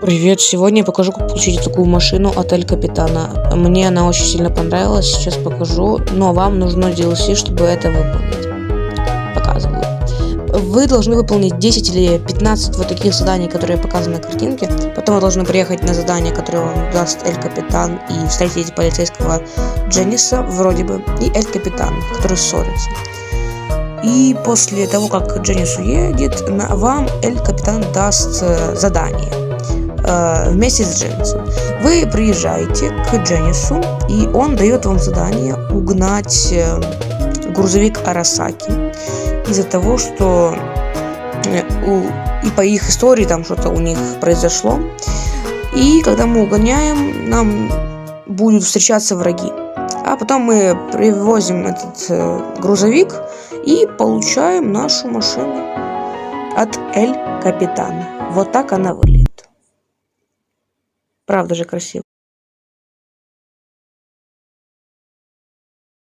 Привет, сегодня я покажу, как получить такую машину от Эль Капитана. Мне она очень сильно понравилась, сейчас покажу, но вам нужно DLC, чтобы это выполнить. Показываю. Вы должны выполнить 10 или 15 вот таких заданий, которые показаны на картинке. Потом вы должны приехать на задание, которое вам даст Эль Капитан, и встретить полицейского Дженниса, вроде бы, и Эль Капитан, который ссорится. И после того, как Дженнис уедет, вам Эль Капитан даст задание. Вместе с Дженнисом. Вы приезжаете к Дженнису, и он дает вам задание угнать грузовик Арасаки из-за того, что и по их истории там что-то у них произошло. И когда мы угоняем, нам будут встречаться враги. А потом мы привозим этот грузовик и получаем нашу машину от Эль Капитана. Вот так она выглядит. Правда же красиво.